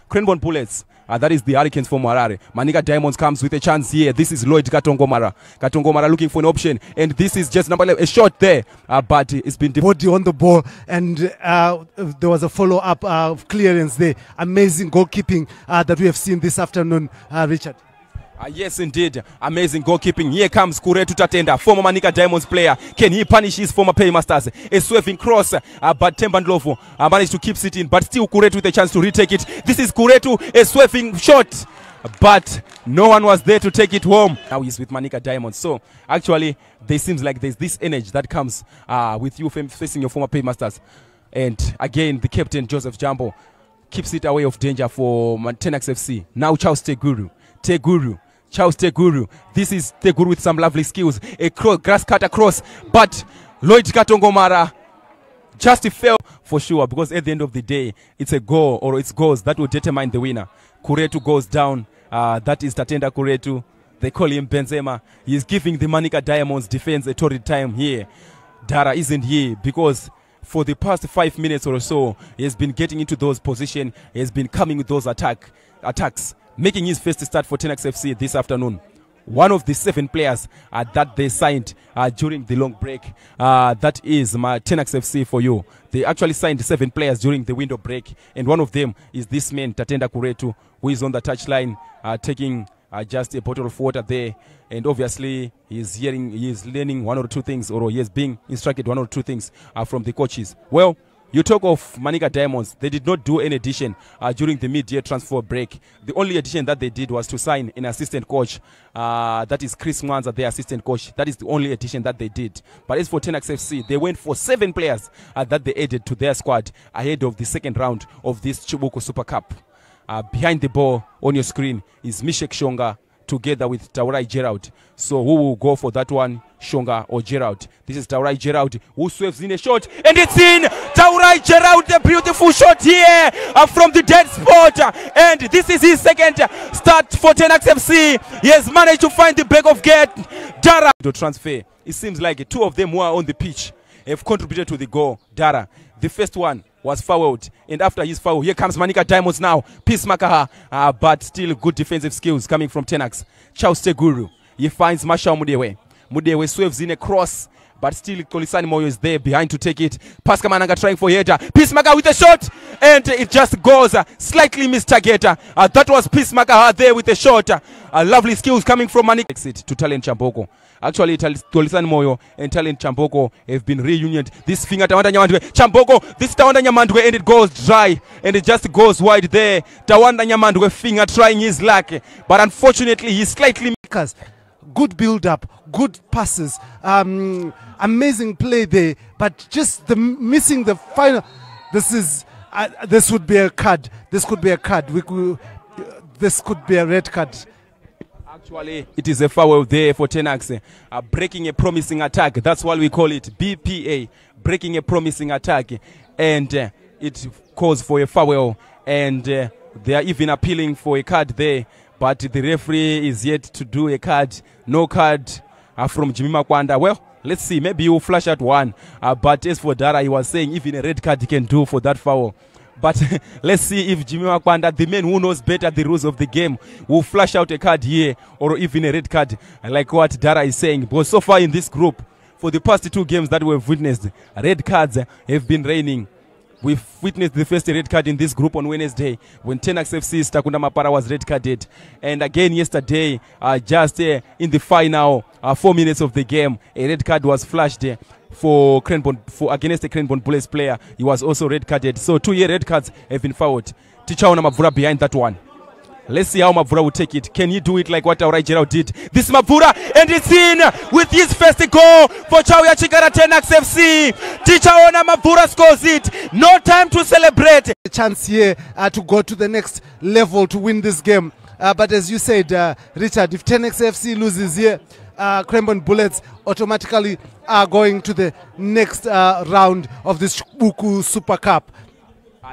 Cranbourne Bullets. That is the Hurricanes from Harare. Manica Diamonds comes with a chance here. This is Lloyd Katongomara. Katongomara looking for an option. And this is just number 11. A shot there. But it's been... Body on the ball. And there was a follow-up clearance there. Amazing goalkeeping that we have seen this afternoon, Richard. Yes, indeed. Amazing goalkeeping. Here comes Kuretu Tatenda, former Manica Diamonds player. Can he punish his former paymasters? A swerving cross, but Tembandlovo managed to keep sitting. But still Kuretu with a chance to retake it. This is Kuretu, a swerving shot. But no one was there to take it home. Now he's with Manica Diamonds. So actually, there seems like there's this energy that comes with you facing your former paymasters. And again, the captain, Joseph Jambo, keeps it away of danger for Tenax FC. Now Charles Teguru. Charles Teguru. This is Teguru with some lovely skills. A grass cut across. But Lloyd Katongomara just fell for sure, because at the end of the day, it's a goal or it's goals that will determine the winner. Kuretu goes down. That is Tatenda Kuretu. They call him Benzema. He is giving the Manica Diamonds defense a torrid time here. Dara isn't here because for the past 5 minutes or so, he has been getting into those positions. He has been coming with those attacks. Making his first start for Tenax FC this afternoon. One of the 7 players that they signed during the long break. That is my Tenax FC for you. They actually signed 7 players during the window break. And one of them is this man, Tatenda Kuretu, who is on the touchline taking just a bottle of water there. And obviously, he is learning 1 or 2 things, or he is being instructed 1 or 2 things from the coaches. Well, you talk of Manica Diamonds. They did not do any addition during the mid-year transfer break. The only addition that they did was to sign an assistant coach. That is Chris Mwanza, their assistant coach. That is the only addition that they did. But as for Tenax FC, they went for 7 players that they added to their squad ahead of the second round of this Chibuku Super Cup. Behind the ball on your screen is Mishek Shonga together with Taurai Gerald. So who will go for that one, Shonga or Gerald? This is Taurai Gerald who swerves in a shot, and it's in! Taurai Gerald, a beautiful shot here from the dead spot, and this is his second start for Tenax FC. He has managed to find the back of gate. Dara to transfer. It seems like 2 of them who are on the pitch have contributed to the goal. Dara, the first one was fouled, and after his foul, here comes Manica Diamonds now. Peace Makaha, but still good defensive skills coming from Tenax. Charles Teguru, he finds Marshall Mudewe. Mudewe swerves in a cross, but still Kolisani Moyo is there behind to take it. Pascal Mananga trying for header. Peace Makaha with a shot, and it just goes slightly missed target. That was Peace Makaha there with a shot. Lovely skills coming from Manica. Exit to Talent Chamboko. Actually, Kolisani Moyo and Talent Chamboko have been reunioned. This finger Tawanda Nyamandwe. Chamboko, this Tawanda Nyamandwe, and it goes dry. And it just goes wide there. Tawanda Nyamandwe finger trying his luck. But unfortunately, he's slightly... Good build-up, good passes, amazing play there. But just missing the final... This would be a card. This could be a card. This could be a red card. Actually, it is a foul there for Tenax. Breaking a promising attack. That's what we call it. BPA. Breaking a promising attack. And it calls for a foul. And they are even appealing for a card there. But the referee is yet to do a card. No card from Jimmy Makwanda. Well, let's see. Maybe he will flash out one. But as for Dara, he was saying even a red card he can do for that foul. But let's see if Jimmy Makwanda, the man who knows better the rules of the game, will flash out a card here or even a red card like what Dara is saying. Because so far in this group, for the past 2 games that we've witnessed, red cards have been raining. We've witnessed the first red card in this group on Wednesday when Tenax FC's Takunda Mapara was red carded. And again yesterday, just in the final 4 minutes of the game, a red card was flashed for against the Cranbourne Bullets player. He was also red carded. So 2 red cards have been fouled. Tichaona Mavura behind that one. Let's see how Mavura will take it. Can he do it like what Taurai Gerald did? This Mavura, and it's in with his first goal for Chauya Chikara Tenax FC. Tichaona Mavura scores it. No time to celebrate. A chance here to go to the next level to win this game. But as you said, Richard, if Tenax FC loses here, Cranbourne Bullets automatically are going to the next round of this Chibuku Super Cup.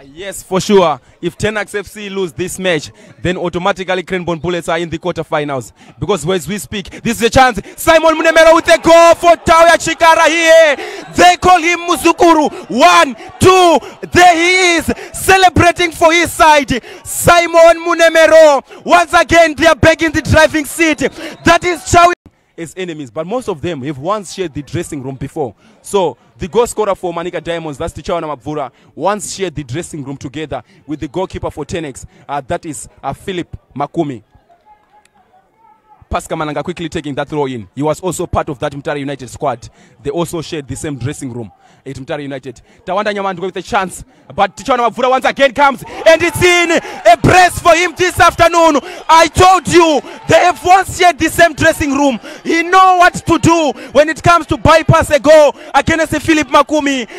Yes, for sure. If Tenax FC lose this match, then automatically Cranbourne Bullets are in the quarterfinals. Because as we speak, this is a chance. Simon Munemero with a goal for Tauya Chikara here. They call him Muzukuru. 1, 2, there he is, celebrating for his side. Simon Munemero. Once again, they are begging the driving seat. That is Chau. As enemies, but most of them have once shared the dressing room before. So the goal scorer for Manica Diamonds, that's Tichawana Mabvura, once shared the dressing room together with the goalkeeper for Tenax, that is Philip Makumi. Pascal Malanga quickly taking that throw in. He was also part of that Mutare United squad. They also shared the same dressing room at Mutare United. Tawanda Nyamandu with a chance, but Tichawana Mabvura once again comes, and it's in. A brace for him this afternoon. I told you, they have once shared the same dressing room. He knows what to do when it comes to bypass a goal against Philip Makumi.